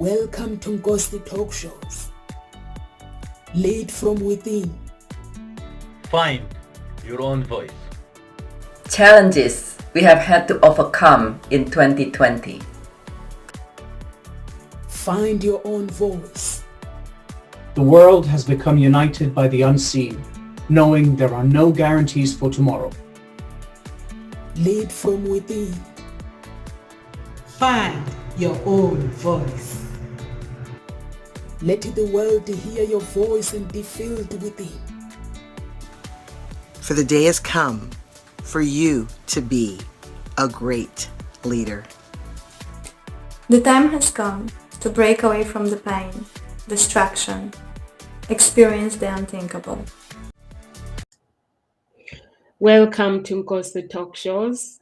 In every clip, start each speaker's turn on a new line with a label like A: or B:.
A: Welcome to Nkosi Talk Shows. Lead from within.
B: Find your own voice.
C: Challenges we have had to overcome in 2020.
A: Find your own voice.
D: The world has become united by the unseen, knowing there are no guarantees for tomorrow.
A: Lead from within.
E: Find your own voice.
A: Let the world hear your voice and be filled within.
F: For the day has come for you to be a great leader.
G: The time has come to break away from the pain, distraction, experience the unthinkable.
H: Welcome to Nkosi Talk Shows.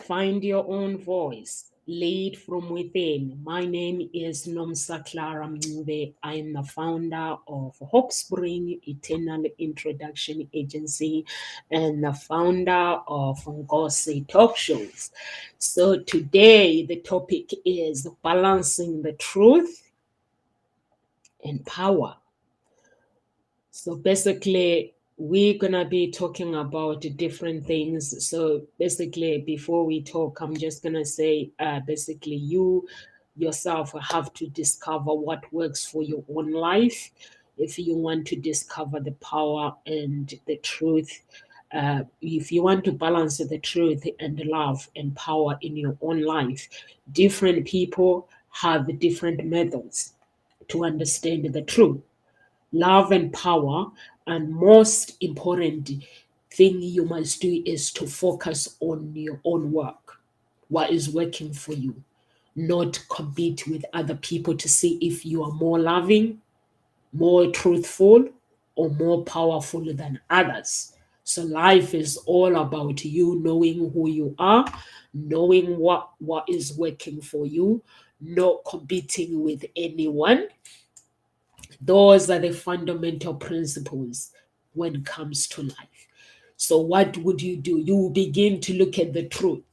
H: Find your own voice. Lead from within. My name is Nomsa Clara Mncube. I am the founder of Hope Spring Eternal Introduction Agency and the founder of Nkosi Talk Shows. So today the topic is balancing the truth and power. So basically, we're gonna be talking about different things. So basically, before we talk, I'm just gonna say, basically, you yourself have to discover what works for your own life. If you want to discover the power and the truth, if you want to balance the truth and love and power in your own life, different people have different methods to understand the truth. Love and power, and most important thing you must do is to focus on your own work, what is working for you, not compete with other people to see if you are more loving, more truthful, or more powerful than others. So life is all about you knowing who you are, knowing what is working for you, not competing with anyone. Those are the fundamental principles when it comes to life. So what would you do? You will begin to look at the truth.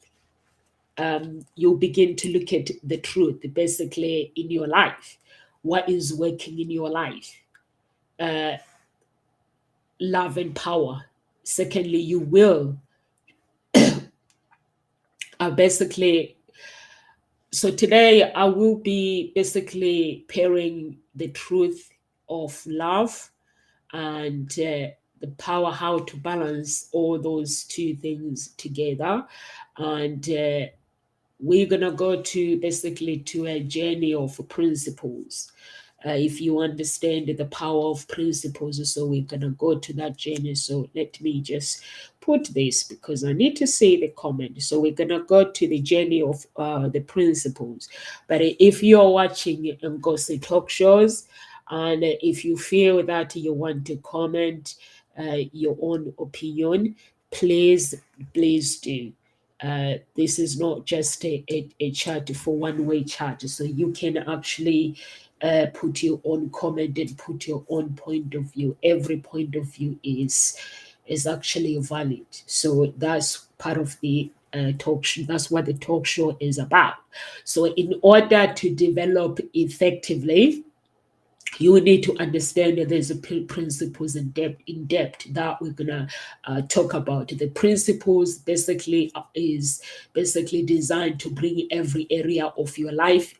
H: You begin to look at the truth basically in your life. What is working in your life? Love and power. Secondly, you will basically. So today I will be basically pairing the truth of love and the power, how to balance all those two things together. And we're gonna go to basically to a journey of principles. If you understand the power of principles, so we're gonna go to that journey. So let me just put this because I need to say the comment. So we're gonna go to the journey of the principles. But if you're watching Nkosi Talk Shows, and if you feel that you want to comment your own opinion, please do. This is not just a chat for one-way chat. So you can actually put your own comment and put your own point of view. Every point of view is actually valid. So that's part of the talk show. That's what the talk show is about. So in order to develop effectively, you need to understand that there's principles in depth that we're gonna talk about. The principles basically is basically designed to bring every area of your life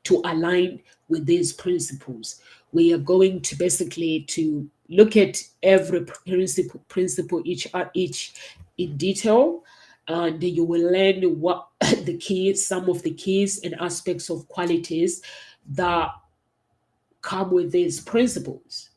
H: to align with these principles. We are going to basically to look at every principle each in detail, and you will learn what the keys, some of the keys and aspects of qualities that come with these principles.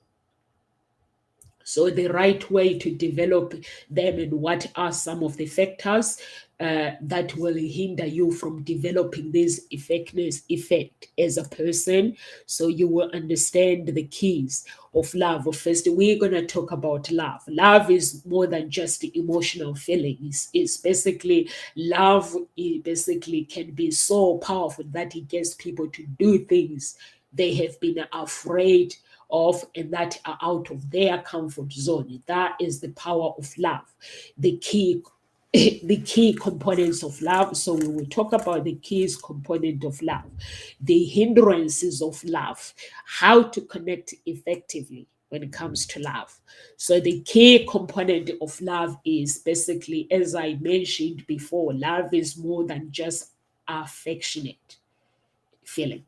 H: So the right way to develop them, and what are some of the factors that will hinder you from developing this effect as a person. So you will understand the keys of love. First, we're going to talk about love. Love is more than just emotional feelings. It's basically love. It basically can be so powerful that it gets people to do things they have been afraid of and that are out of their comfort zone. That is the power of love. The key the key components of love. So we will talk about the keys component of love, the hindrances of love, how to connect effectively when it comes to love. So the key component of love is basically, as I mentioned before, love is more than just affectionate feeling.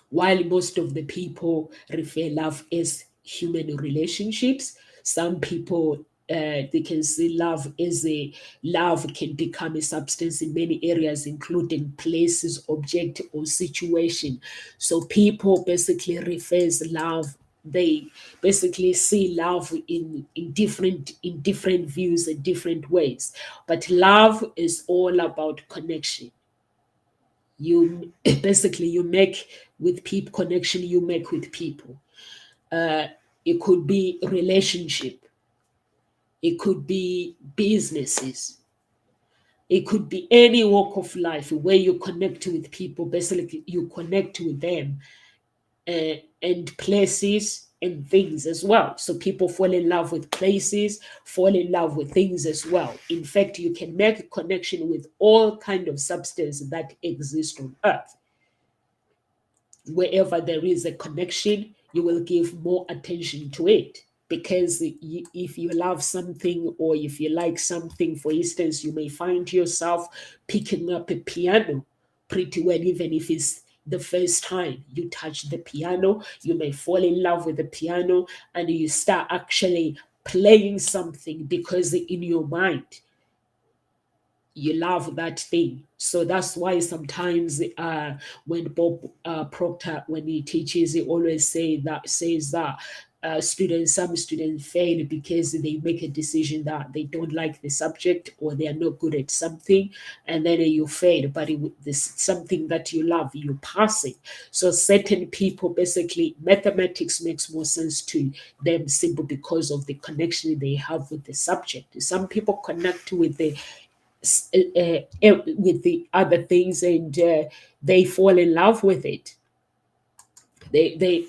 H: While most of the people refer love as human relationships, some people they can see love as a love can become a substance in many areas, including places, object, or situation. So people basically refers love. They basically see love in different views and different ways. But love is all about connection. You basically you make with people connection you make with people. It could be relationship, it could be businesses, it could be any walk of life where you connect with people. Basically you connect with them, and places and things as well. So people fall in love with places, fall in love with things as well. In fact, you can make a connection with all kind of substance that exist on earth. Wherever there is a connection, you will give more attention to it. Because if you love something or if you like something, for instance, you may find yourself picking up a piano pretty well, even if it's the first time you touch the piano. You may fall in love with the piano and you start actually playing something because in your mind you love that thing. So that's why sometimes when Bob Proctor, when he teaches, he always says that some students fail because they make a decision that they don't like the subject or they are not good at something, and then you fail. But this something that you love, you pass it. So certain people, basically, mathematics makes more sense to them simply because of the connection they have with the subject. Some people connect with with the other things, and they fall in love with it. They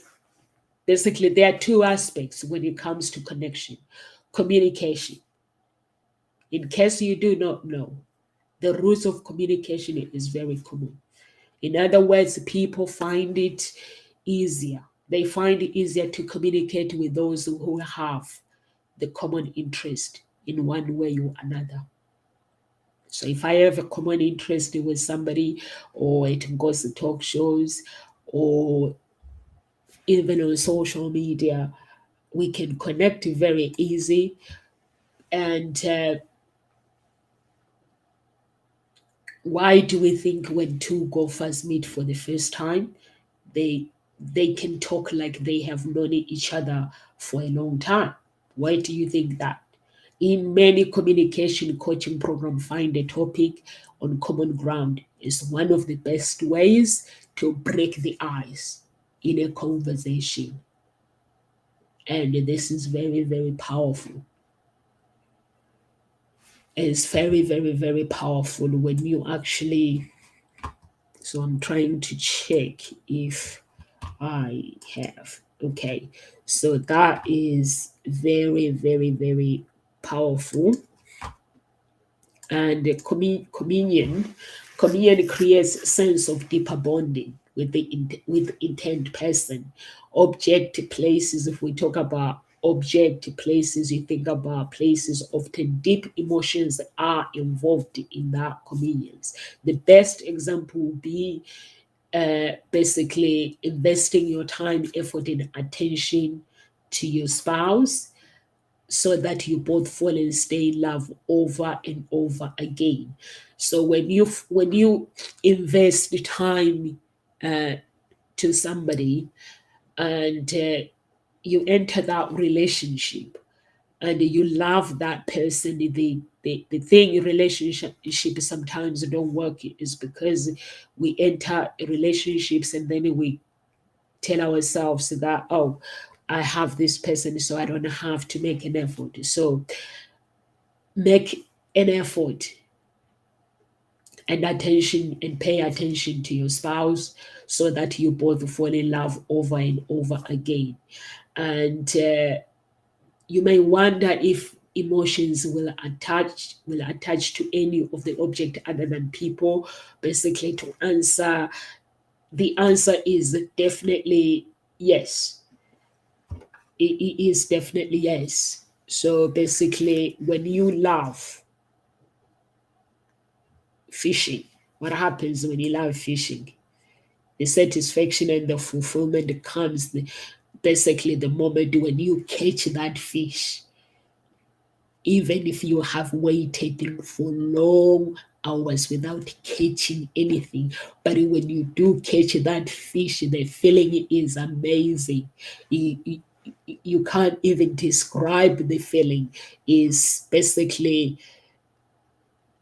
H: basically, there are two aspects when it comes to connection: communication. In case you do not know, the rules of communication is very common. In other words, people find it easier. They find it easier to communicate with those who have the common interest in one way or another. So if I have a common interest with somebody, or it goes to talk shows, or even on social media, we can connect very easy. And why do we think when two golfers meet for the first time, they can talk like they have known each other for a long time? Why do you think that? In many communication coaching programs, find a topic on common ground is one of the best ways to break the ice in a conversation. And this is very, very powerful. It's very, very, very powerful when you actually. So I'm trying to check if I have. Okay. So that is very, very, very powerful. And communion creates a sense of deeper bonding with the intent person. Object places, if we talk about object places, you think about places, often deep emotions are involved in that communions. The best example would be basically investing your time, effort, and attention to your spouse, so that you both fall and stay in love over and over again. So when you invest the time to somebody, and you enter that relationship and you love that person, the thing relationship sometimes don't work is because we enter relationships and then we tell ourselves that, oh, I have this person, so I don't have to make an effort. So make an effort and attention, and pay attention to your spouse, so that you both fall in love over and over again. And you may wonder if emotions will attach to any of the object other than people. Basically, to answer, the answer is definitely yes. It is definitely yes. So basically, when you love fishing, what happens when you love fishing? The satisfaction and the fulfillment comes basically the moment when you catch that fish. Even if you have waited for long hours without catching anything, but when you do catch that fish, the feeling is amazing. You can't even describe the feeling. Is basically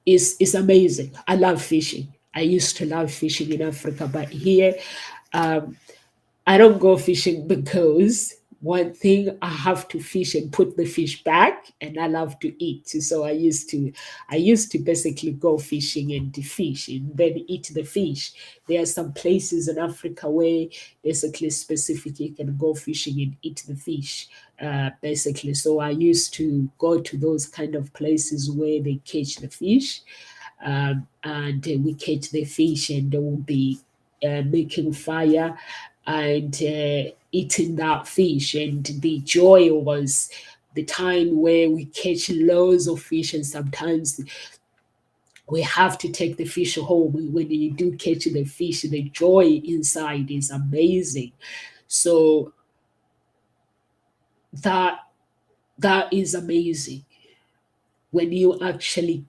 H: is amazing. I love fishing. I used to love fishing in Africa, but here I don't go fishing because one thing, I have to fish and put the fish back, and I love to eat. So I used to basically go fishing and fish and then eat the fish. There are some places in Africa where basically specifically you can go fishing and eat the fish. Basically, so I used to go to those kind of places where they catch the fish, and we catch the fish, and they will be making fire and eating that fish. And the joy was the time where we catch loads of fish, and sometimes we have to take the fish home. When you do catch the fish, the joy inside is amazing. So that is amazing when you actually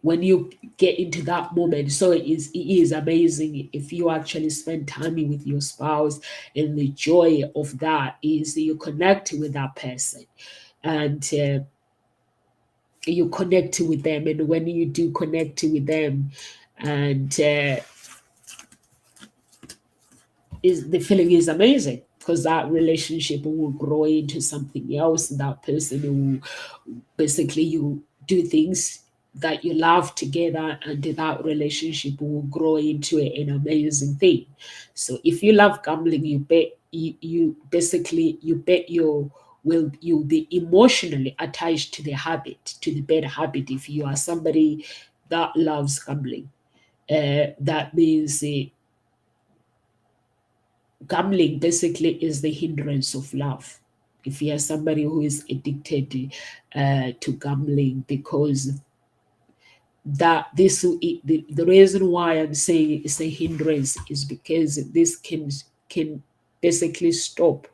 H: when you get into that moment. So it is amazing if you actually spend time with your spouse, and the joy of that is you connect with that person, and you connect with them. And when you do connect with them, and the feeling is amazing, because that relationship will grow into something else. That person will basically, you do things that you love together, and that relationship will grow into an amazing thing. So if you love gambling, you bet you'll be emotionally attached to the habit, to the bad habit. If you are somebody that loves gambling, that means gambling basically is the hindrance of love. If you are somebody who is addicted to gambling, because the reason why I'm saying it's a hindrance is because this can basically stop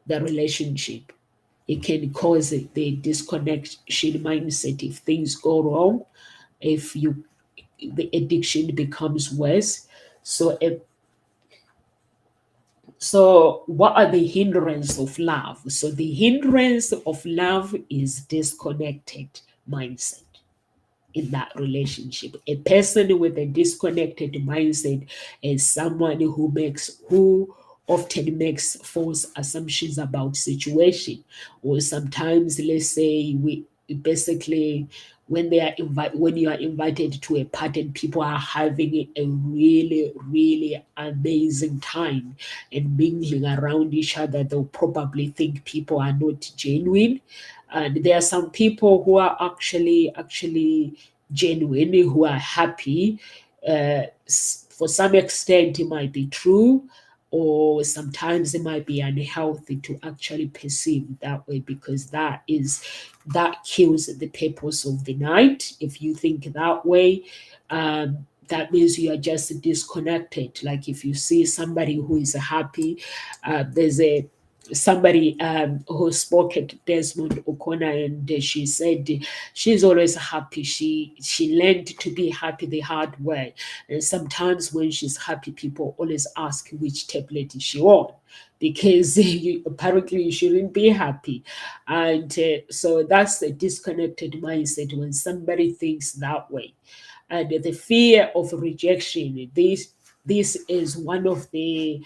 H: the relationship. It can cause the disconnection mindset. If things go wrong, if the addiction becomes worse. So what are the hindrances of love? So the hindrance of love is disconnected mindset in that relationship. A person with a disconnected mindset is someone who often makes false assumptions about situation. Or sometimes, let's say, we basically, when you are invited to a party and people are having a really, really amazing time and mingling around each other, they'll probably think people are not genuine. And there are some people who are actually genuine, who are happy. For some extent, it might be true, or sometimes it might be unhealthy to actually perceive that way, because that kills the purpose of the night. If you think that way, that means you are just disconnected. Like if you see somebody who is happy, there's somebody who spoke at Desmond O'Connor, and she said she's always happy. She learned to be happy the hard way. And sometimes when she's happy, people always ask which tablet is she on, because apparently you shouldn't be happy. And so that's the disconnected mindset when somebody thinks that way. And the fear of rejection, this is one of the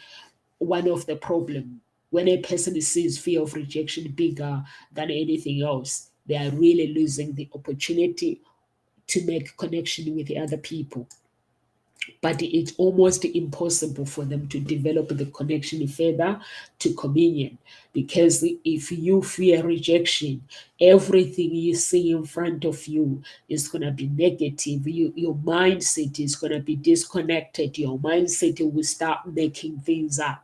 H: problem. When a person sees fear of rejection bigger than anything else, they are really losing the opportunity to make connection with the other people. but it's almost impossible for them to develop the connection further to communion. Because if you fear rejection, everything you see in front of you is going to be negative. Your mindset is going to be disconnected. Your mindset will start making things up.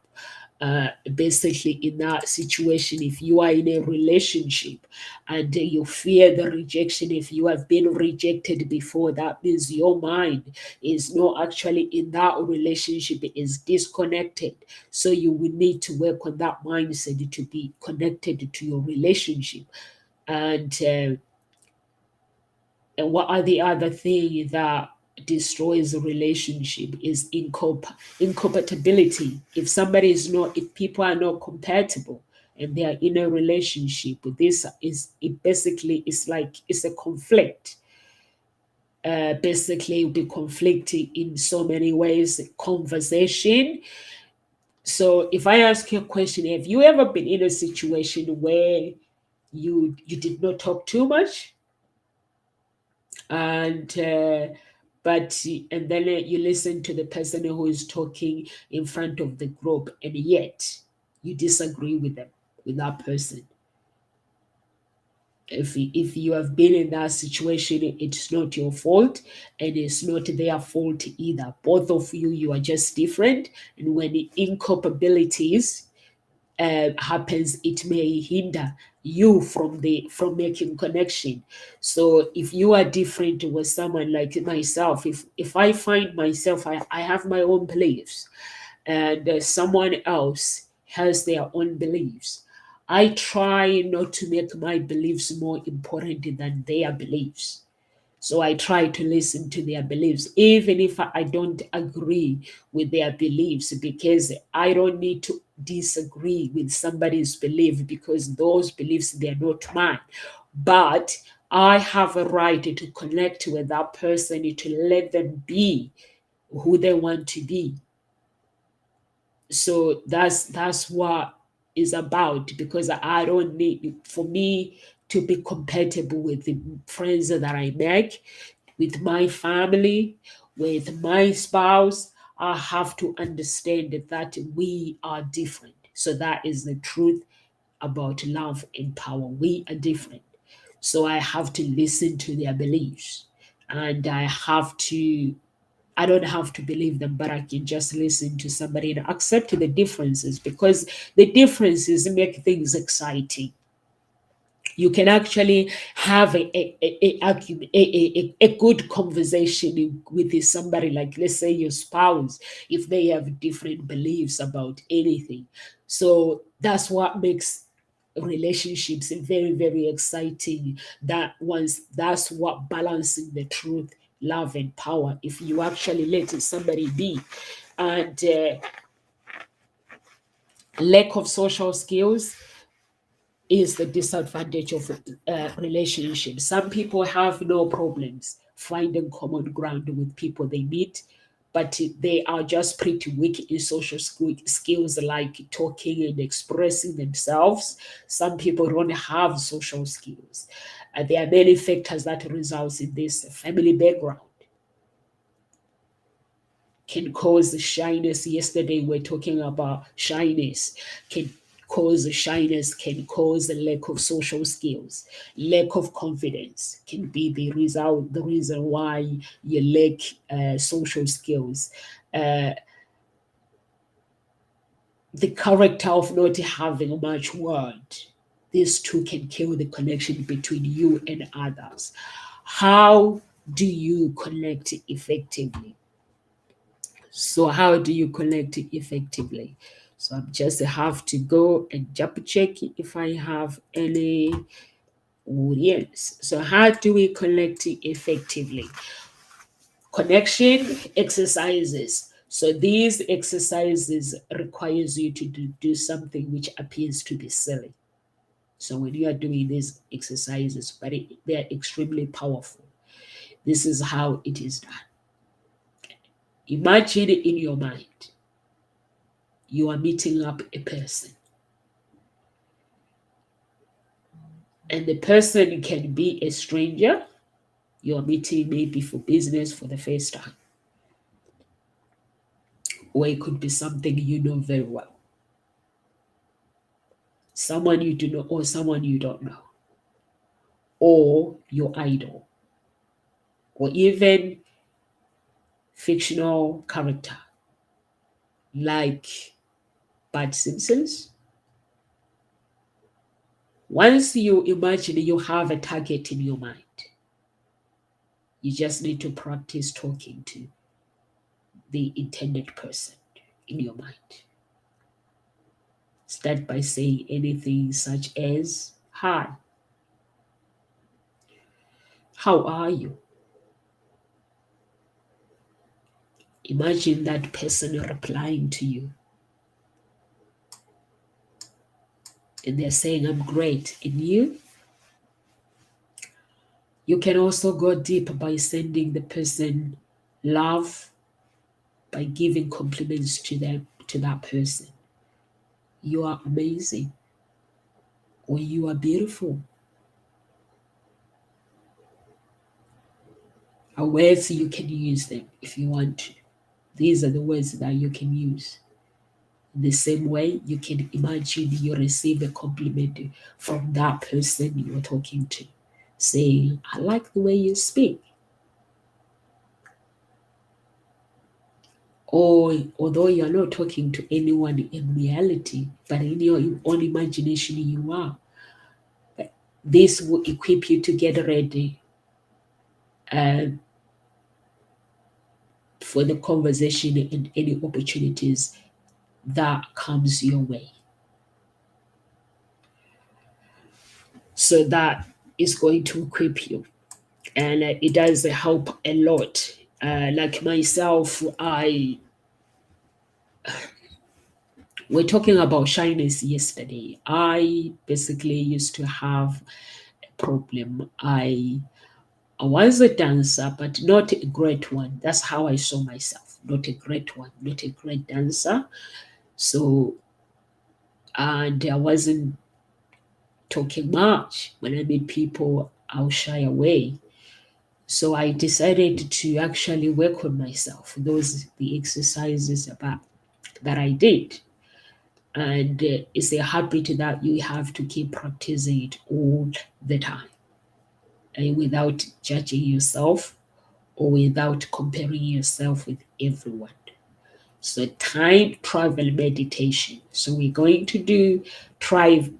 H: Basically, in that situation, if you are in a relationship and you fear the rejection, if you have been rejected before, that means your mind is not actually in that relationship, it is disconnected. So you will need to work on that mindset to be connected to your relationship. And what are the other things that destroys a relationship is incompatibility. If people are not compatible and they are in a relationship, this is it's a conflict. Basically, it will be conflicting in so many ways. Conversation. So if I ask you a question, have you ever been in a situation where you did not talk too much? And then you listen to the person who is talking in front of the group, and yet you disagree with that person. If you have been in that situation, it's not your fault and it's not their fault either. Both of you are just different, and when the incompatibilities happens, it may hinder you from making connection. So if you are different with someone like myself, if I find myself, I have my own beliefs, and someone else has their own beliefs, I try not to make my beliefs more important than their beliefs. So I try to listen to their beliefs, even if I don't agree with their beliefs, because I don't need to disagree with somebody's belief, because those beliefs, they're not mine. But I have a right to connect with that person, to let them be who they want to be. So that's what is about, because I don't need, for me to be compatible with the friends that I make, with my family, with my spouse, I have to understand that we are different. So that is the truth about love and power. We are different. So I have to listen to their beliefs, and I don't have to believe them, but I can just listen to somebody and accept the differences, because the differences make things exciting. You can actually have a good conversation with somebody, like, let's say, your spouse, if they have different beliefs about anything. So that's what makes relationships very, very exciting. That's what balancing the truth, love, and power, if you actually let somebody be. And lack of social skills is the disadvantage of relationships. Some people have no problems finding common ground with people they meet, but they are just pretty weak in social skills, like talking and expressing themselves. Some people don't have social skills. There are many factors that results in this. Family background can cause shyness. Yesterday we're talking about shyness. Can cause shyness, can cause a lack of social skills. Lack of confidence can be the reason why you lack social skills. The character of not having much word. These two can kill the connection between you and others. How do you connect effectively? So how do you connect effectively? So I just have to go and double check if I have any audience. So how do we connect effectively? Connection exercises. So these exercises requires you to do something which appears to be silly. So when you are doing these exercises, but they are extremely powerful. This is how it is done. Imagine in your mind, you are meeting up a person. And the person can be a stranger. You're meeting maybe for business for the first time. or it could be something you know very well. Someone you do know, or someone you don't know, or your idol, or even fictional character like Bart Simpsons. Once you imagine you have a target in your mind, you just need to practice talking to the intended person in your mind. Start by saying anything such as, "Hi, how are you?" Imagine that person replying to you. And they're saying, "I'm great." And you? You can also go deep by sending the person love, by giving compliments to them, to that person. "You are amazing," or "You are beautiful." Are words you can use them if you want to. These are the words that you can use. In the same way, you can imagine you receive a compliment from that person you're talking to, saying, "I like the way you speak." Or although you're not talking to anyone in reality, but in your own imagination you are. This will equip you to get ready for the conversation and any opportunities that comes your way. So that is going to equip you, and it does help a lot. Like myself, we're talking about shyness yesterday. I basically used to have a problem. I was a dancer, but not a great one. That's how I saw myself. Not a great one, not a great dancer. So, and I wasn't talking much. When I meet people, I'll shy away. So I decided to actually work on myself. The exercises that I did. And it's a habit that you have to keep practicing it all the time, and without judging yourself or without comparing yourself with everyone. So time travel meditation. So we're going to do time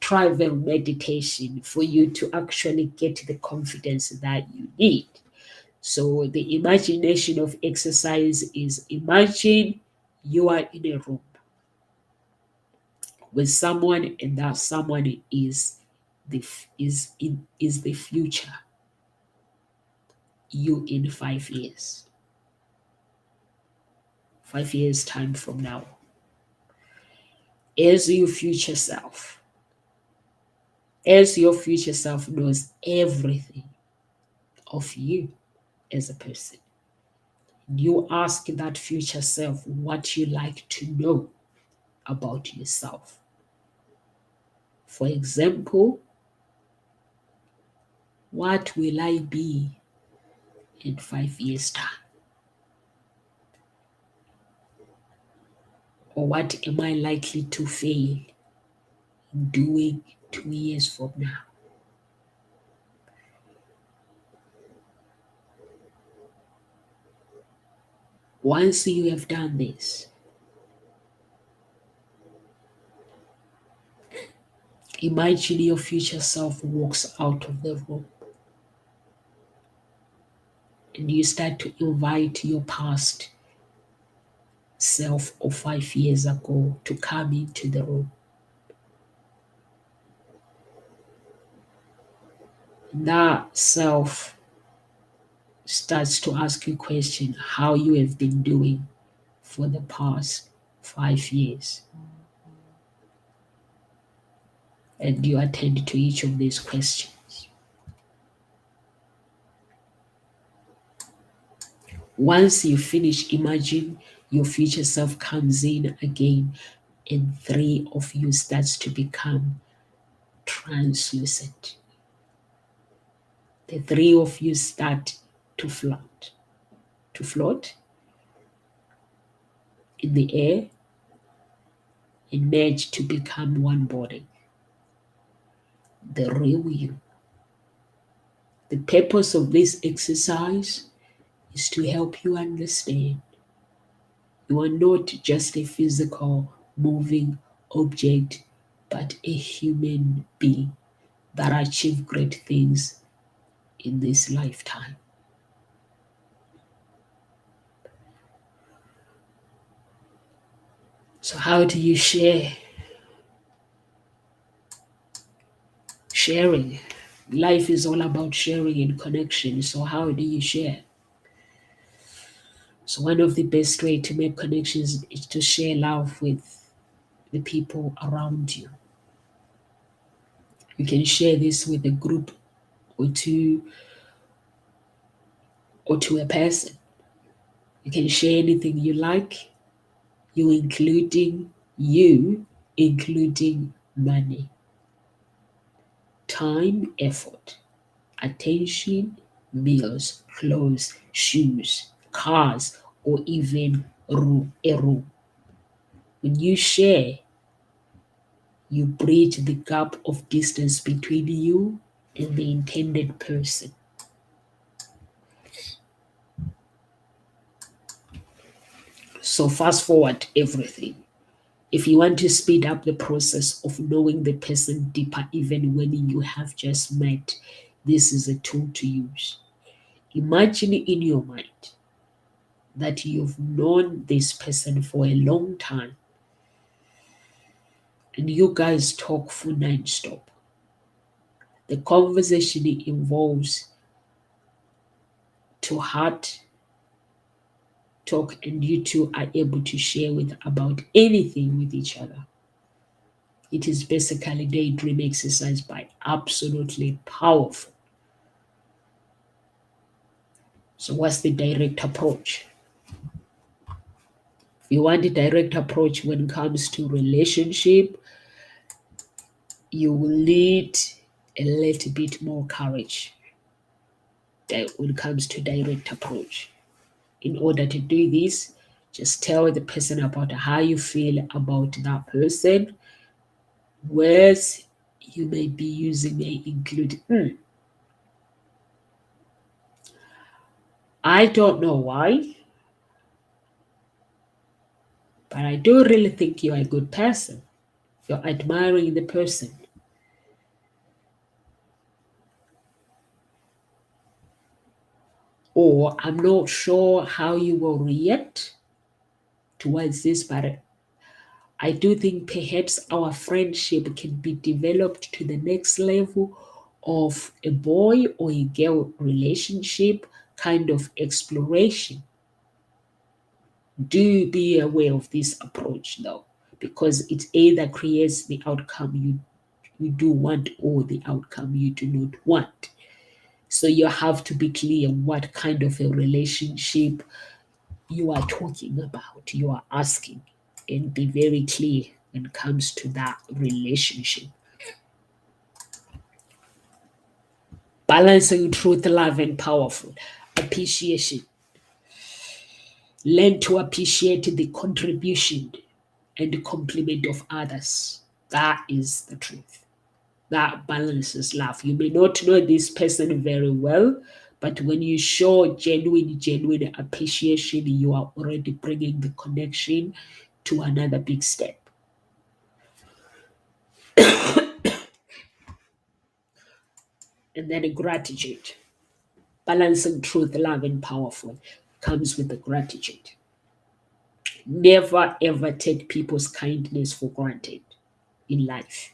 H: travel meditation for you to actually get the confidence that you need. So the imagination of exercise is, imagine you are in a room with someone, and that someone is the future you in 5 years. 5 years time from now. As your future self. As your future self knows everything of you as a person. You ask that future self what you like to know about yourself. For example, what will I be in 5 years' time? Or what am I likely to fail in doing 2 years from now? Once you have done this, imagine your future self walks out of the room, and you start to invite your past self of 5 years ago to come into the room. That self starts to ask you questions how you have been doing for the past 5 years. And you attend to each of these questions. Once you finish, imagine your future self comes in again, and 3 of you starts to become translucent. The 3 of you start to float to float in the air and merge to become one body, the real you. The purpose of this exercise is to help you understand you are not just a physical moving object, but a human being that achieve great things in this lifetime. So how do you share? Sharing. Life is all about sharing and connection. So how do you share? So one of the best way to make connections is to share love with the people around you. You can share this with a group or to a person. You can share anything you like, you including money, time, effort, attention, meals, clothes, shoes, cars, or even a room. When you share, you bridge the gap of distance between you and the intended person. So fast forward everything. If you want to speed up the process of knowing the person deeper, even when you have just met, this is a tool to use. Imagine in your mind that you've known this person for a long time and you guys talk for non-stop. The conversation involves to heart talk, and you two are able to share with about anything with each other. It is basically daydream exercise, but absolutely powerful. So what's the direct approach? If you want a direct approach when it comes to relationship, you will need a little bit more courage when it comes to direct approach. In order to do this, just tell the person about how you feel about that person. Words you may be using may include, I don't know why, but I do really think you're a good person. You're admiring the person. Or I'm not sure how you will react towards this, but I do think perhaps our friendship can be developed to the next level of a boy or a girl relationship kind of exploration. Do be aware of this approach though, because it either creates the outcome you do want or the outcome you do not want. So you have to be clear what kind of a relationship you are talking about, you are asking, and be very clear when it comes to that relationship. Balancing truth, love, and powerful appreciation. Learn to appreciate the contribution and the compliment of others. That is the truth. That balances love. You may not know this person very well, but when you show genuine appreciation, you are already bringing the connection to another big step. And then gratitude. Balancing truth, love, and powerful comes with the gratitude. Never ever take people's kindness for granted in life.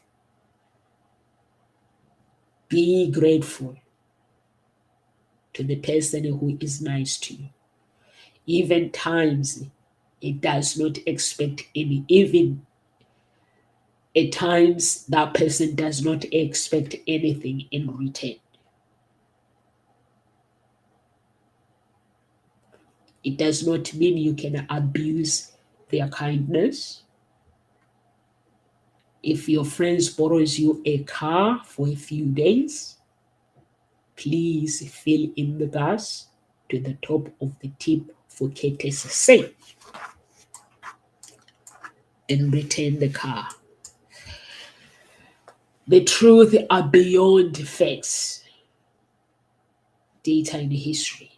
H: Be grateful to the person who is nice to you. Even times it does not expect any, even at times that person does not expect anything in return. It does not mean you can abuse their kindness. If your friend borrows you a car for a few days, please fill in the gas to the top of the tip for courtesy's sake and return the car. The truth are beyond facts, data, and history.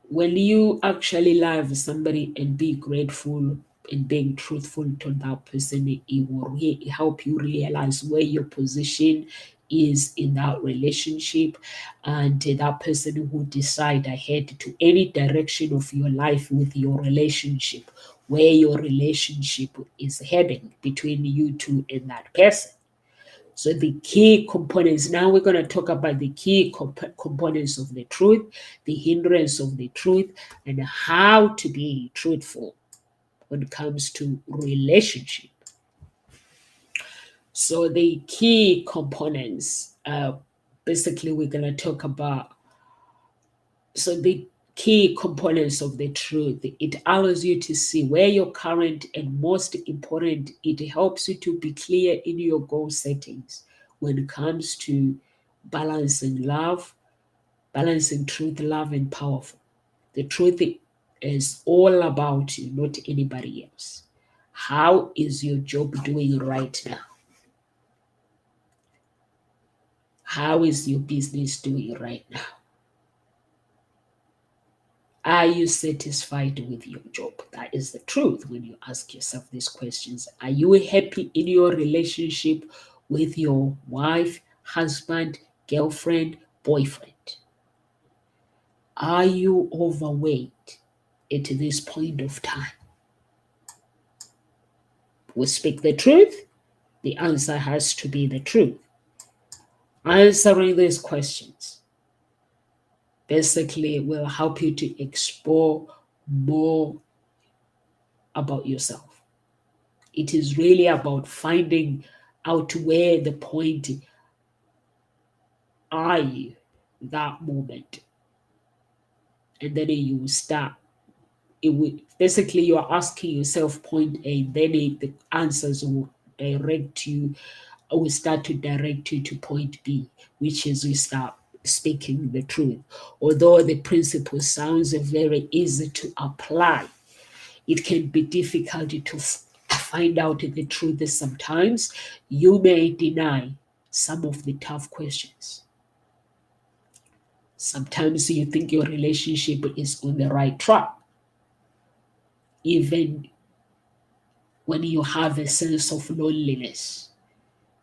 H: When you actually love somebody and be grateful and being truthful to that person, it will help you realize where your position is in that relationship, and that person will decide ahead to any direction of your life with your relationship, where your relationship is heading between you two and that person. So the key components, now we're going to talk about the key components of the truth, the hindrance of the truth, and how to be truthful when it comes to relationship. So the key components, basically we're going to talk about, so the key components of the truth, it allows you to see where your current, and most important, it helps you to be clear in your goal settings when it comes to balancing love, balancing truth, love, and powerful. The truth is all about you, not anybody else. How is your job doing right now? How is your business doing right now? Are you satisfied with your job? That is the truth when you ask yourself these questions. Are you happy in your relationship with your wife, husband, girlfriend, boyfriend? Are you overweight at this point of time? We speak the truth. The answer has to be the truth. Answering these questions basically will help you to explore more about yourself. It is really about finding out where the point are you that moment. And then you start. Basically, you're asking yourself point A, then the answers will direct you, or will start to direct you to point B, which is you start speaking the truth. Although the principle sounds very easy to apply, it can be difficult to find out the truth sometimes. You may deny some of the tough questions. Sometimes you think your relationship is on the right track, even when you have a sense of loneliness.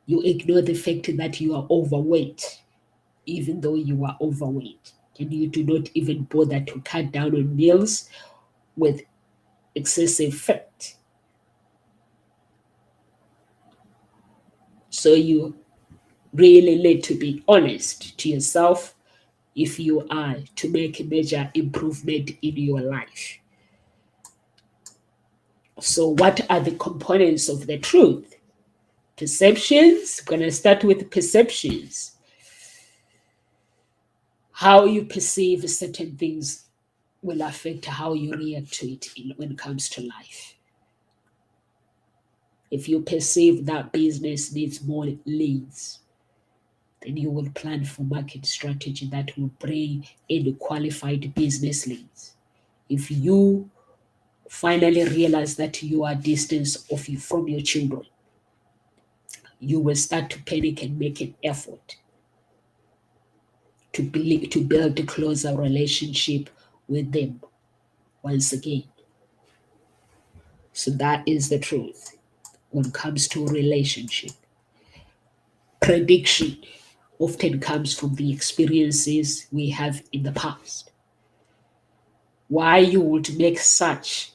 H: You ignore the fact that you are overweight, even though you are overweight, and you do not even bother to cut down on meals with excessive fat. So you really need to be honest to yourself if you are to make a major improvement in your life. So what are the components of the truth? Perceptions. I'm going to start with perceptions. How you perceive certain things will affect how you react to it when it comes to life. If you perceive that business needs more leads, then you will plan for market strategy that will bring in qualified business leads. If you finally realize that you are distant from your children, you will start to panic and make an effort to build a closer relationship with them once again. So that is the truth when it comes to relationship. Prediction often comes from the experiences we have in the past. Why you would make such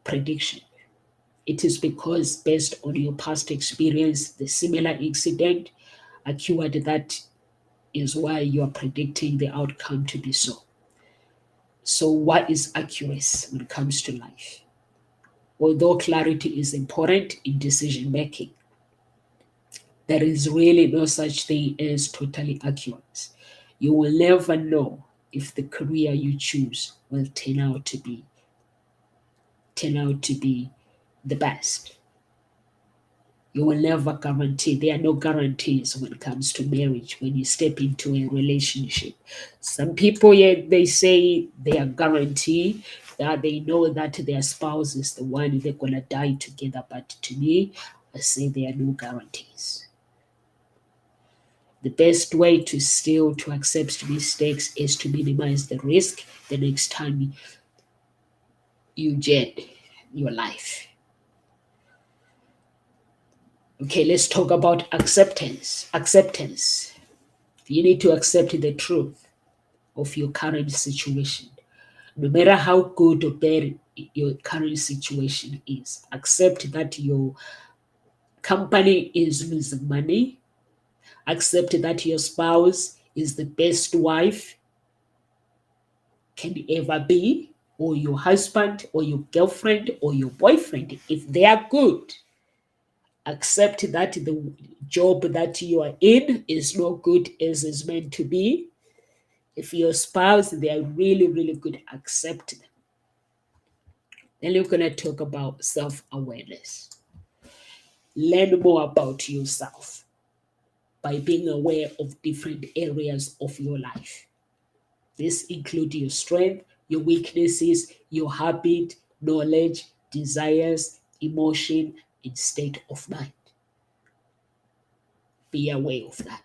H: prediction? It is because based on your past experience, the similar incident occurred. That is why you are predicting the outcome to be so. So what is accuracy when it comes to life? Although clarity is important in decision making, there is really no such thing as totally accurate. You will never know if the career you choose will turn out to be the best. You will never guarantee. There are no guarantees when it comes to marriage, when you step into a relationship. Some people, yeah, they say they are guaranteed that they know that their spouse is the one they're going to die together. But to me, I say there are no guarantees. The best way to accept mistakes is to minimize the risk the next time you jet your life. Okay, let's talk about acceptance. Acceptance. You need to accept the truth of your current situation. No matter how good or bad your current situation is, accept that your company is losing money. Accept that your spouse is the best wife can ever be, or your husband, or your girlfriend, or your boyfriend. If they are good, accept that the job that you are in is not good as is meant to be. If your spouse, they are really, really good, accept them. Then we're going to talk about self-awareness. Learn more about yourself by being aware of different areas of your life. This includes your strength, your weaknesses, your habit, knowledge, desires, emotion, and state of mind. Be aware of that.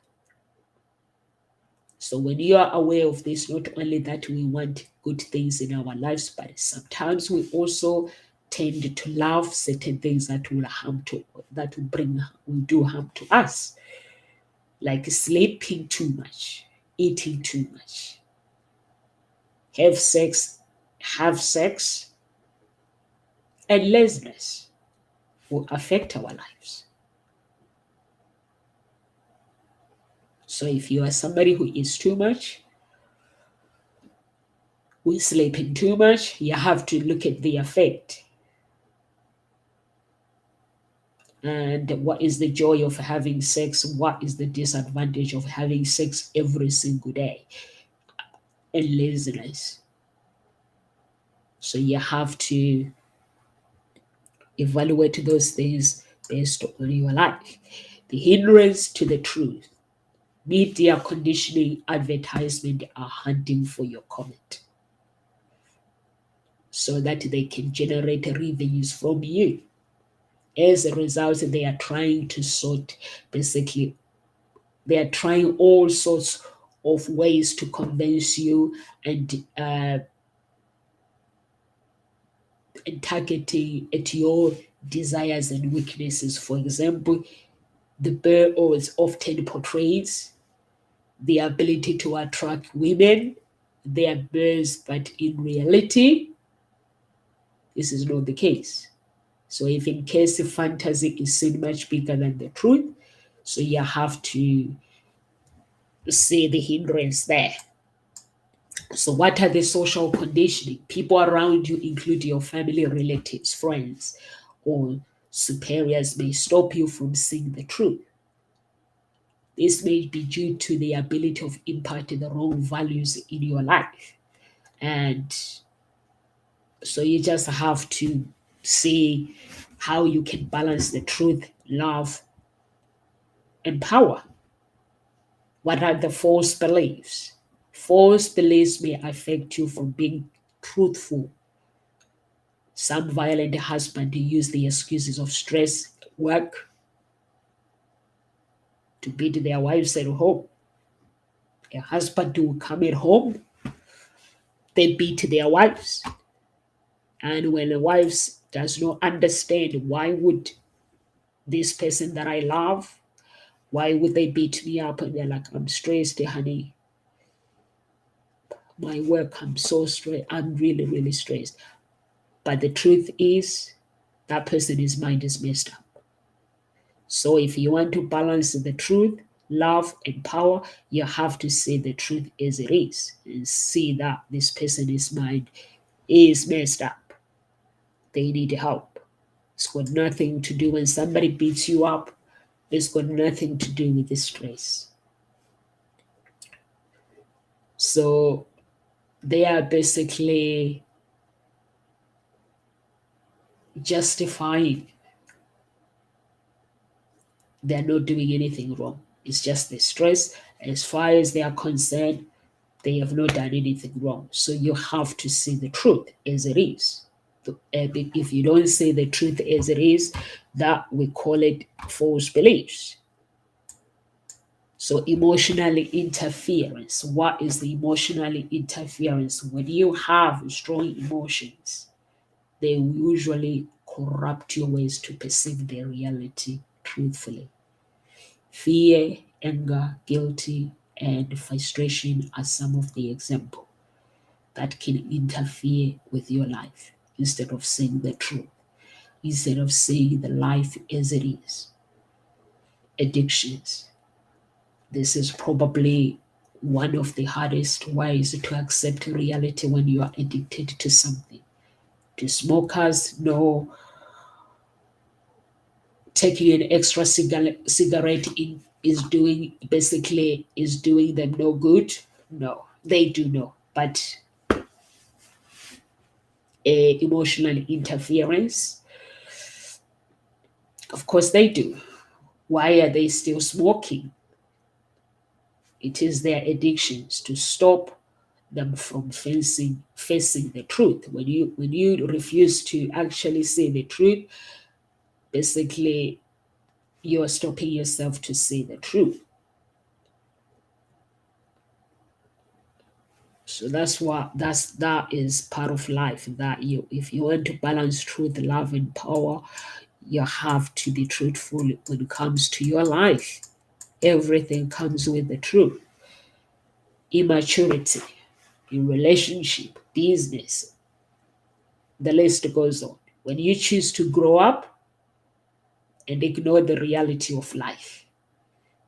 H: So when you are aware of this, not only that we want good things in our lives, but sometimes we also tend to love certain things that will do harm to us, like sleeping too much, eating too much, have sex, and laziness will affect our lives. So if you are somebody who eats too much, who is sleeping too much, you have to look at the effect. And what is the joy of having sex? What is the disadvantage of having sex every single day? And laziness. So you have to evaluate those things based on your life. The hindrance to the truth. Media conditioning, advertisement are hunting for your comment so that they can generate revenues from you. As a result, they are trying to they are trying all sorts of ways to convince you and targeting at your desires and weaknesses. For example, the bear always often portrays the ability to attract women. They are bears, but in reality, this is not the case. So if in case the fantasy is seen much bigger than the truth, so you have to see the hindrance there. So what are the social conditioning? People around you, including your family, relatives, friends, or superiors, may stop you from seeing the truth. This may be due to the ability of imparting the wrong values in your life. And so you just have to see how you can balance the truth, love, and power. What are the false beliefs? False beliefs may affect you from being truthful. Some violent husbands use the excuses of stress, work, to beat their wives at home. A husband will come at home, they beat their wives. And when the wives does not understand why would this person that I love, why would they beat me up? And they're like, I'm stressed, honey. My work, I'm so stressed. I'm really, really stressed. But the truth is, that person's mind is messed up. So if you want to balance the truth, love, and power, you have to say the truth as it is and see that this person's mind is messed up. They need help. It's got nothing to do when somebody beats you up. It's got nothing to do with the stress. So they are basically justifying they're not doing anything wrong. It's just the stress. As far as they are concerned, they have not done anything wrong. So you have to see the truth as it is. If you don't see the truth as it is, that we call it false beliefs. So emotional interference. What is the emotional interference? When you have strong emotions, they usually corrupt your ways to perceive the reality truthfully. Fear, anger, guilty, and frustration are some of the examples that can interfere with your life instead of seeing the truth, instead of seeing the life as it is. Addictions. This is probably one of the hardest ways to accept reality when you are addicted to something. To smokers, no, taking an extra cigarette is doing them no good. No, they do know, but emotional interference, of course they do. Why are they still smoking? It is their addictions. To stop them from facing the truth. When you refuse to actually say the truth, basically you're stopping yourself to say the truth. So that is part of life, that if you want to balance truth, love, and power, you have to be truthful when it comes to your life. Everything comes with the truth. Immaturity in relationship, business, the list goes on. When you choose to grow up and ignore the reality of life,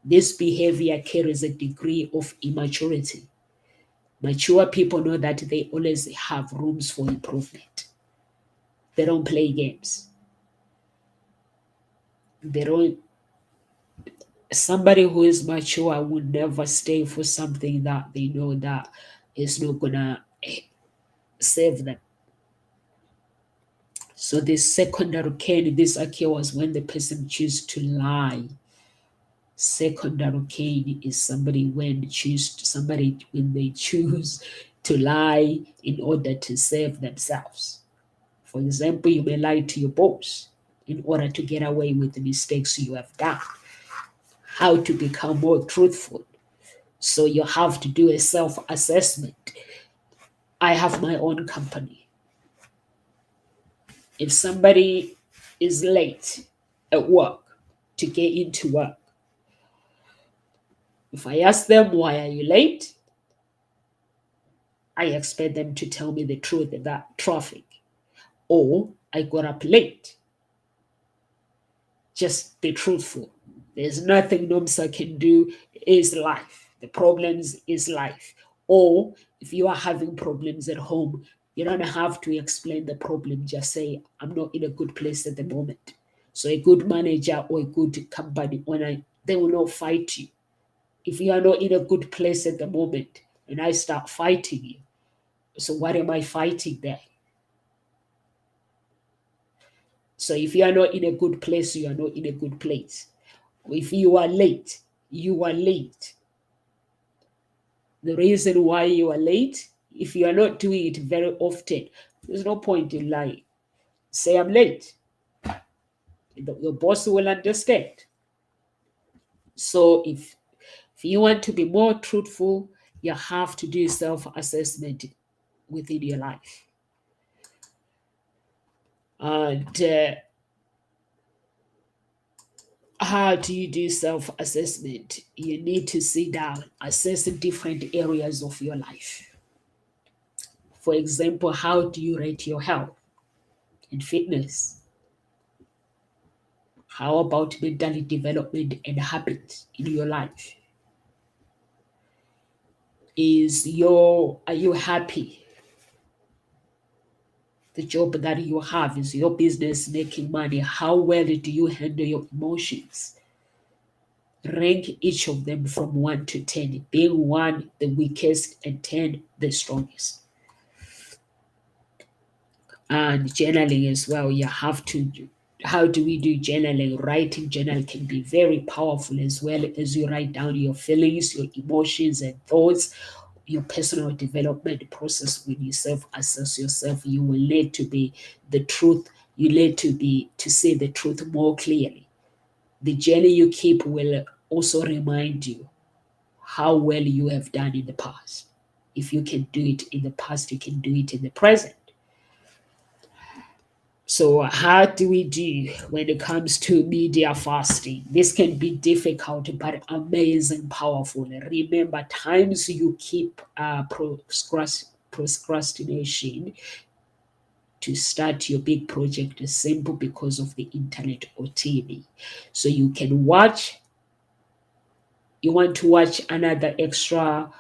H: this behavior carries a degree of immaturity. Mature people know that they always have rooms for improvement. They don't play games. Somebody who is mature would never stay for something that they know that is not gonna save them. So the secondary cane, this occurs when the person chooses to lie. Secondary cane is somebody when they choose to lie in order to save themselves. For example, you may lie to your boss in order to get away with the mistakes you have done. How to become more truthful. So you have to do a self-assessment. I have my own company. If somebody is late at work to get into work, if I ask them, why are you late? I expect them to tell me the truth about traffic, or I got up late. Just be truthful. There's nothing NOMSA can do. Is life. The problems is life. Or if you are having problems at home, you don't have to explain the problem. Just say, I'm not in a good place at the moment. So a good manager or a good company owner, they will not fight you. If you are not in a good place at the moment and I start fighting you, so what am I fighting there? So if you are not in a good place, you are not in a good place. If you are late, you are late. The reason why you are late, if you are not doing it very often, there's no point in lying. Say I'm late. Your boss will understand. So if you want to be more truthful, you have to do self-assessment within your life. And how do you do self-assessment? You need to sit down, assess different areas of your life. For example, how do you rate your health and fitness? How about mental development and habits in your life? Are you happy? The job that you have, is your business making money? How well do you handle your emotions? Rank each of them from 1 to 10, being 1 the weakest and 10 the strongest. And journaling as well, you have to how do we do journaling? Writing journal can be very powerful as well, as you write down your feelings, your emotions and thoughts, your personal development process. When you self-assess yourself, you will learn to be the truth. You learn to say the truth more clearly. The journey you keep will also remind you how well you have done in the past. If you can do it in the past, you can do it in the present. So how do we do when it comes to media fasting? This can be difficult but amazing, powerful. Remember, times you keep procrastination to start your big project is simple because of the internet or TV. So you can watch, you want to watch another extra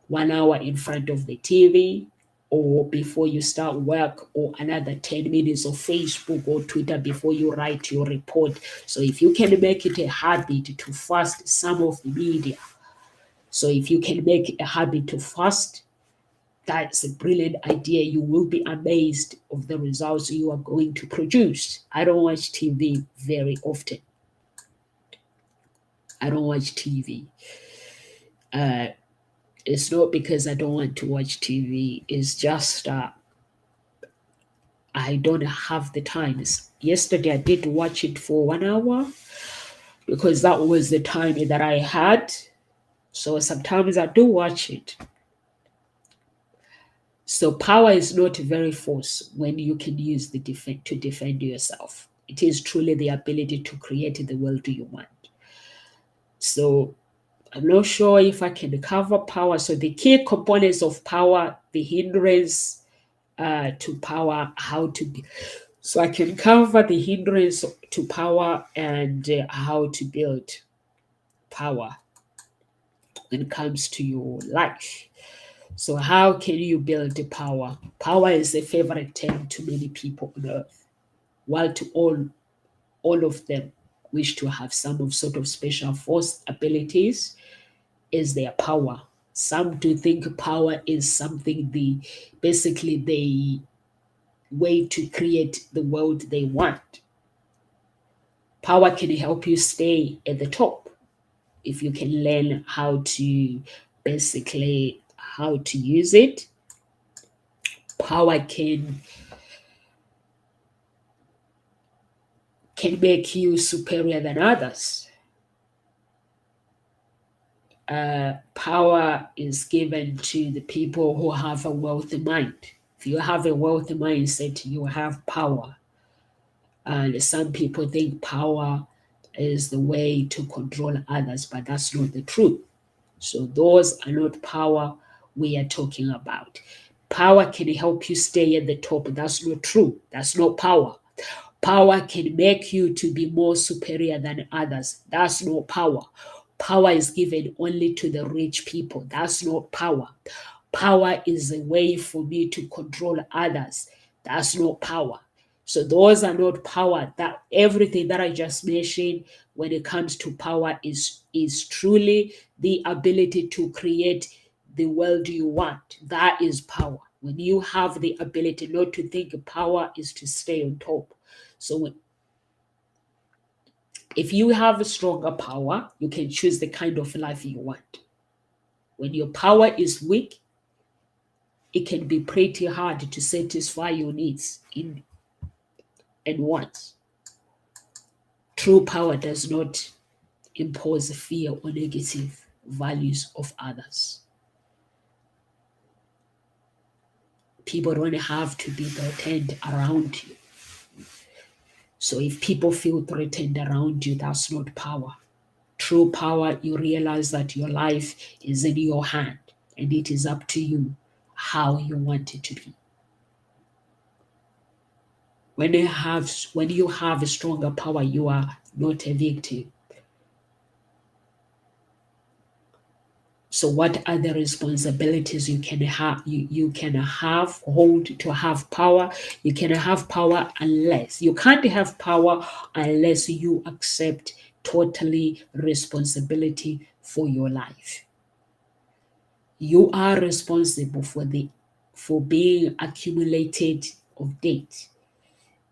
H: 1 hour in front of the TV, or before you start work, or another 10 minutes of Facebook or Twitter before you write your report. So if you can make it a habit to fast some of the media, so if you can make it a habit to fast, that's a brilliant idea. You will be amazed of the results you are going to produce. I don't watch TV very often. I don't watch TV. It's not because I don't want to watch TV. It's just I don't have the time. Yesterday I did watch it for 1 hour because that was the time that I had. So sometimes I do watch it. So power is not very force when you can use the to defend yourself. It is truly the ability to create the world you want. So I'm not sure if I can cover power. So the key components of power, the hindrance to power, how to be. So I can cover the hindrance to power and how to build power when it comes to your life. So how can you build the power? Power is a favorite term to many people on earth, while to all of them wish to have some sort of special force abilities is their power. Some do think power is something basically the way to create the world they want. Power can help you stay at the top if you can learn how to basically how to use it. Power can make you superior than others. Power is given to the people who have a wealthy mind. If you have a wealthy mindset, you have power. And some people think power is the way to control others, but that's not the truth. So those are not power we are talking about. Power can help you stay at the top. That's not true. That's not power. Power can make you to be more superior than others. That's not power. Power is given only to the rich people. That's not power. Power is a way for me to control others. That's not power. So those are not power. That everything that I just mentioned when it comes to power is truly the ability to create the world you want. That is power. When you have the ability not to think power is to stay on top. So if you have a stronger power, you can choose the kind of life you want. When your power is weak, it can be pretty hard to satisfy your needs and wants. True power does not impose fear or negative values of others. People don't have to be threatened around you. So if people feel threatened around you, that's not power. True power, you realize that your life is in your hand and it is up to you how you want it to be. When you have a stronger power, you are not a victim. So what are the responsibilities you can have? You can hold to have power. You can have power unless you can't have power unless you accept totally responsibility for your life. You are responsible for being accumulated of debt.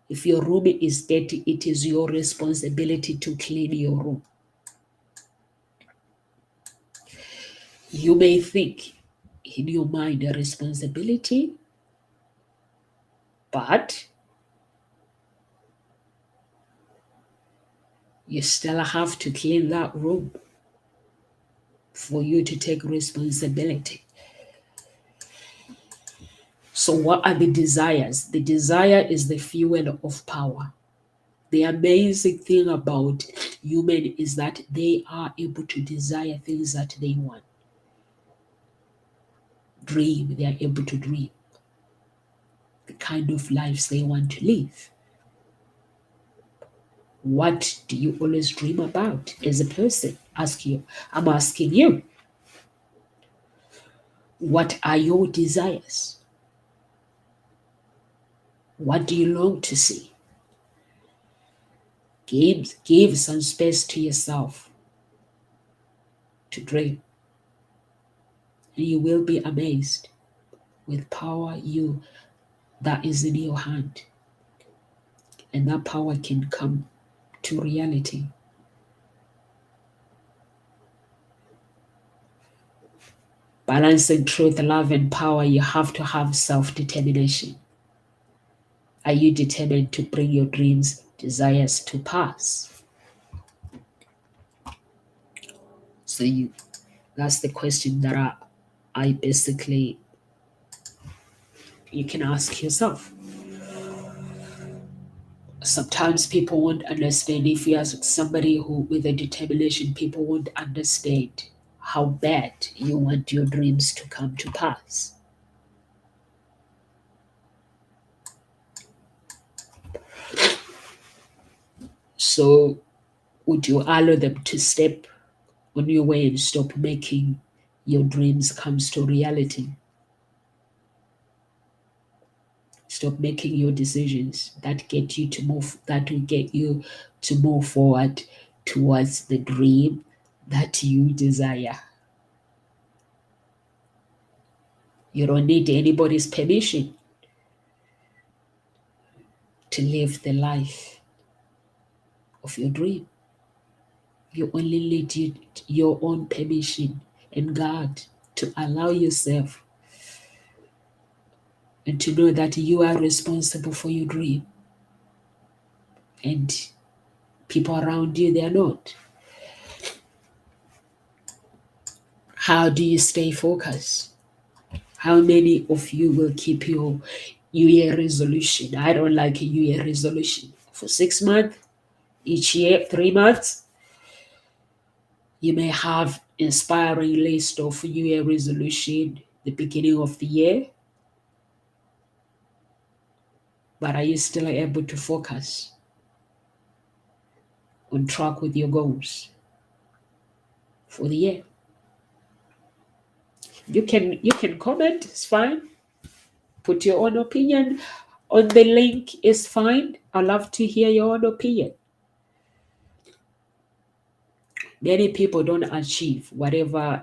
H: If your room is dirty, it is your responsibility to clean your room. You may think in your mind a responsibility, but you still have to clean that room for you to take responsibility. So what are the desires? The desire is the fuel of power. The amazing thing about human is that they are able to desire things that they want. Dream, they are able to dream the kind of lives they want to live. What do you always dream about as a person? I'm asking you. What are your desires? What do you long to see? Give some space to yourself to dream. And you will be amazed with power that is in your hand. And that power can come to reality. Balancing truth, love, and power, you have to have self-determination. Are you determined to bring your dreams, desires to pass? So that's the question that I basically, you can ask yourself. Sometimes people won't understand. If you ask somebody with a determination, people won't understand how bad you want your dreams to come to pass. So would you allow them to step on your way and stop making your dreams comes to reality? Stop making your decisions that will get you to move forward towards the dream that you desire. You don't need anybody's permission to live the life of your dream. You only need your own permission and God to allow yourself and to know that you are responsible for your dream. And people around you, they are not. How do you stay focused? How many of you will keep your New Year resolution? I don't like a New Year resolution. For 6 months, each year, 3 months, you may have inspiring list of New Year resolution the beginning of the year. But are you still able to focus on track with your goals for the year? You can comment, it's fine. Put your own opinion on the link, it's fine. I love to hear your own opinion. Many people don't achieve whatever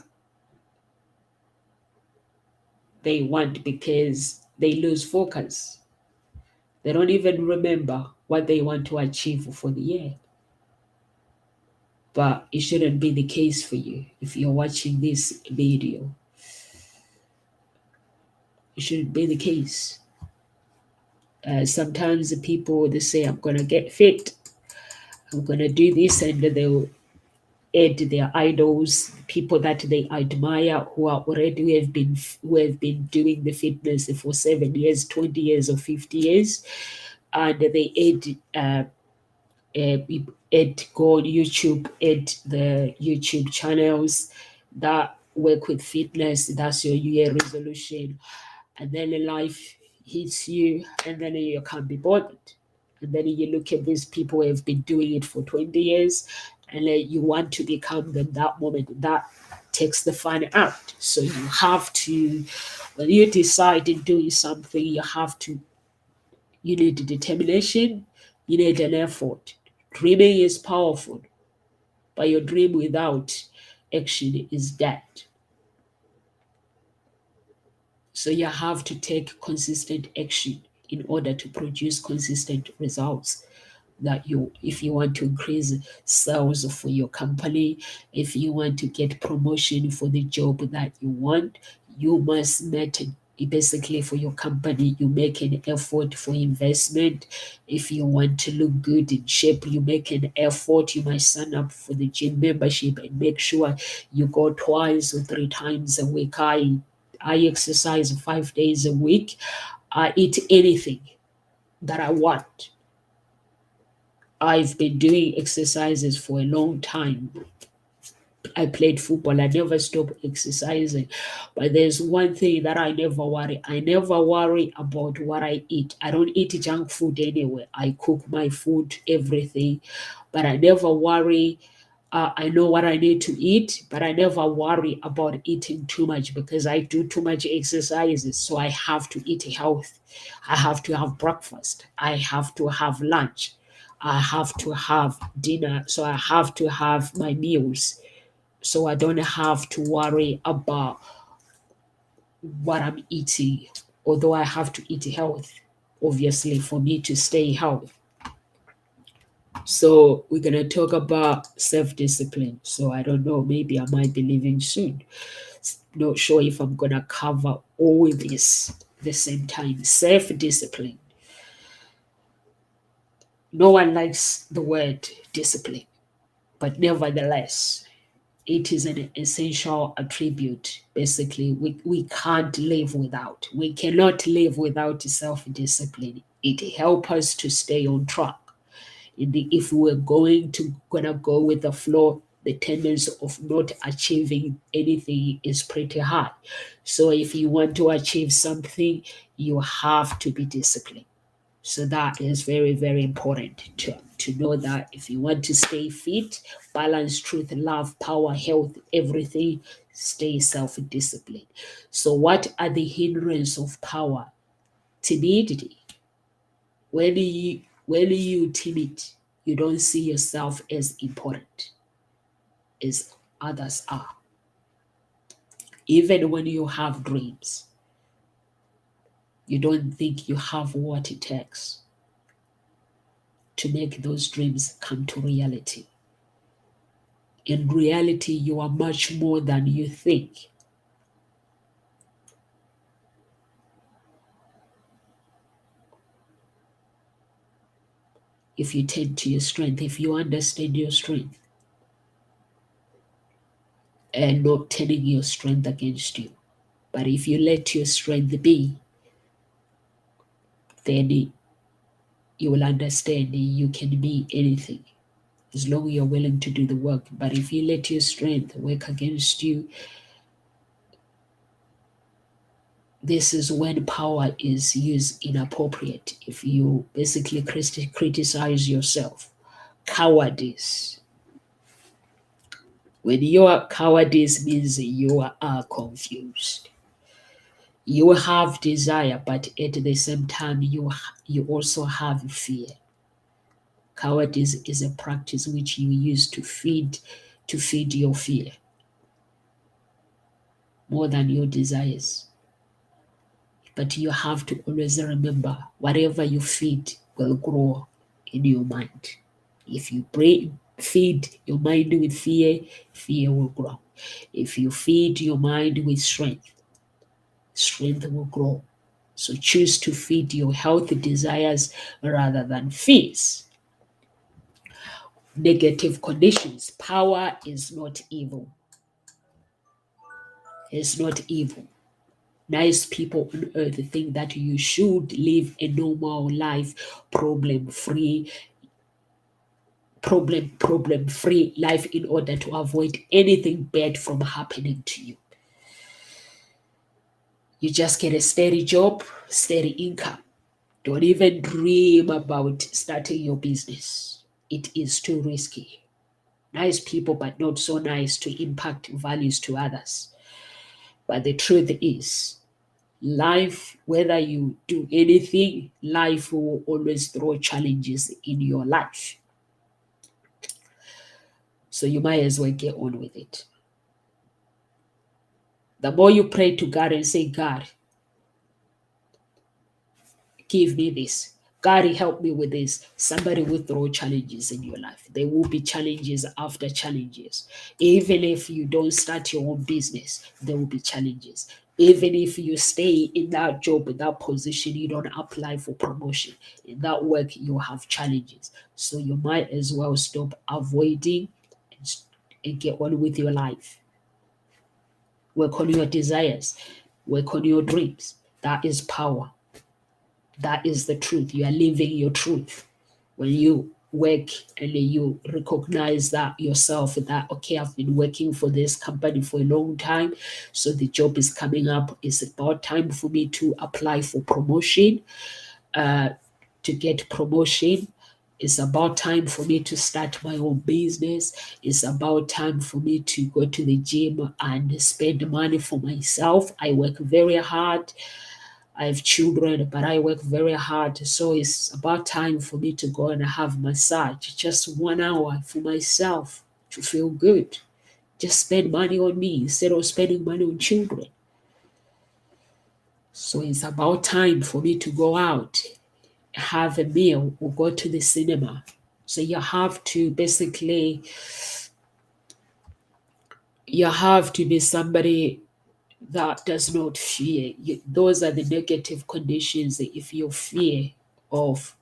H: they want because they lose focus. They don't even remember what they want to achieve for the year. But it shouldn't be the case for you if you're watching this video. It shouldn't be the case. Sometimes the people, they say, I'm going to get fit. I'm going to do this, and they'll add their idols, people that they admire who have been doing the fitness for 7 years, 20 years, or 50 years, and they add go on YouTube, add the YouTube channels that work with fitness. That's your New Year resolution, and then life hits you, and then you can't be bothered. And then you look at these people who have been doing it for 20 years, and you want to become them that moment. That takes the fun out. So you have to, when you decide in doing something, you need determination, you need an effort. Dreaming is powerful, but your dream without action is dead. So you have to take consistent action in order to produce consistent results. That if you want to increase sales for your company, if you want to get promotion for the job that you want, you must basically for your company, you make an effort for investment. If you want to look good in shape, you make an effort. You must sign up for the gym membership and make sure you go 2 or 3 times a week. I exercise 5 days a week. I eat anything that I want. I've been doing exercises for a long time. I played football. I never stopped exercising. But there's one thing that I never worry. I never worry about what I eat. I don't eat junk food anyway. I cook my food, everything. But I never worry. I know what I need to eat, but I never worry about eating too much because I do too much exercises. So I have to eat health. I have to have breakfast. I have to have lunch. I have to have dinner. So I have to have my meals. So I don't have to worry about what I'm eating, although I have to eat health, obviously, for me to stay healthy. So we're going to talk about self-discipline. So I don't know, maybe I might be leaving soon. Not sure if I'm going to cover all this at the same time. Self-discipline. No one likes the word discipline, but nevertheless, it is an essential attribute. Basically, we can't live without. We cannot live without self-discipline. It helps us to stay on track. If we're gonna go with the flow, the tendency of not achieving anything is pretty high. So if you want to achieve something, you have to be disciplined. So that is very, very important to know that if you want to stay fit, balance, truth, love, power, health, everything, stay self-disciplined. So what are the hindrances of power? Timidity. When you timid, you don't see yourself as important as others are. Even when you have dreams, you don't think you have what it takes to make those dreams come to reality. In reality, you are much more than you think. If you tend to your strength, if you understand your strength, and not turning your strength against you. But if you let your strength be, then you will understand you can be anything as long as you're willing to do the work. But if you let your strength work against you, this is when power is used inappropriate. If you basically criticize yourself, cowardice. When you are cowardice means you are confused. You have desire, but at the same time, you also have fear. Cowardice is a practice which you use to feed your fear more than your desires. But you have to always remember, whatever you feed will grow in your mind. If you feed your mind with fear, fear will grow. If you feed your mind with strength, strength will grow. So choose to feed your healthy desires rather than fears. Negative conditions. Power is not evil. It's not evil. Nice people on earth think that you should live a normal life, problem-free life in order to avoid anything bad from happening to you. You just get a steady job, steady income. Don't even dream about starting your business. It is too risky. Nice people, but not so nice to impact values to others. But the truth is, life, whether you do anything, life will always throw challenges in your life. So you might as well get on with it. The more you pray to God and say, God, give me this. God, help me with this. Somebody will throw challenges in your life. There will be challenges after challenges. Even if you don't start your own business, there will be challenges. Even if you stay in that job, in that position, you don't apply for promotion. In that work, you have challenges. So you might as well stop avoiding and get on with your life. Work on your desires. Work on your dreams. That is power. That is the truth. You are living your truth. When you work and you recognize that yourself, that, okay, I've been working for this company for a long time, so the job is coming up. It's about time for me to apply for promotion, to get promotion. It's about time for me to start my own business. It's about time for me to go to the gym and spend money for myself. I work very hard. I have children, but I work very hard. So it's about time for me to go and have massage, just 1 hour for myself to feel good. Just spend money on me instead of spending money on children. So it's about time for me to go out, have a meal, or go to the cinema. So you have to basically, you have to be somebody that does not fear. Those are the negative conditions if you fear of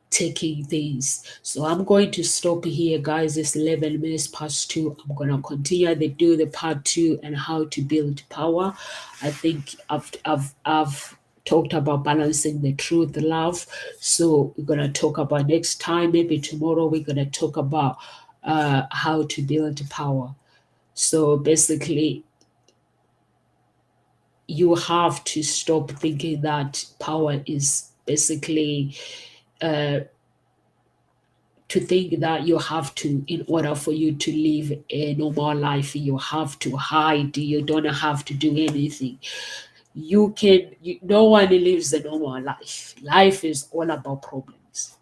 H: taking things. So I'm going to stop here, guys. It's 11 minutes past 2. I'm going to continue to do the part 2 and how to build power. I think I've talked about balancing the truth, love. So we're going to talk about next time, maybe tomorrow, we're going to talk about how to build power. So basically, you have to stop thinking that power is basically to think that you have to, in order for you to live a normal life, you have to hide, you don't have to do anything. No one lives a normal life. Life is all about problems.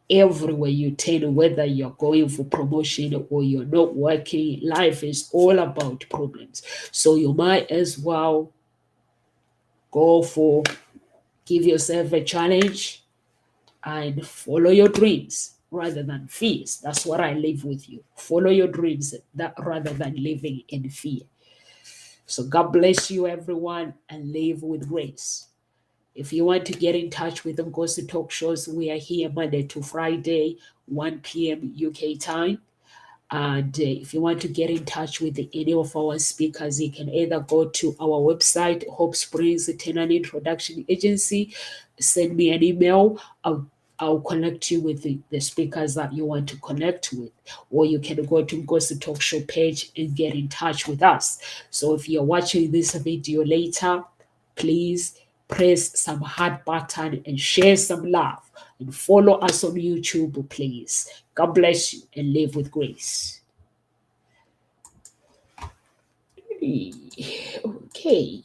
H: Everywhere you turn, whether you're going for promotion or you're not working, life is all about problems. So you might as well give yourself a challenge and follow your dreams rather than fears. That's what I leave with you. Follow your dreams rather than living in fear. So God bless you, everyone, and live with grace. If you want to get in touch with them, Ghost Talk Shows, we are here Monday to Friday, 1 p.m. UK time. And if you want to get in touch with any of our speakers, you can either go to our website, Hope Springs Tenant Introduction Agency, send me an email. I'll connect you with the speakers that you want to connect with. Or you can go to Ghost Talk Show page and get in touch with us. So if you're watching this video later, please press some heart button and share some love. And follow us on YouTube, please. God bless you and live with grace. Okay.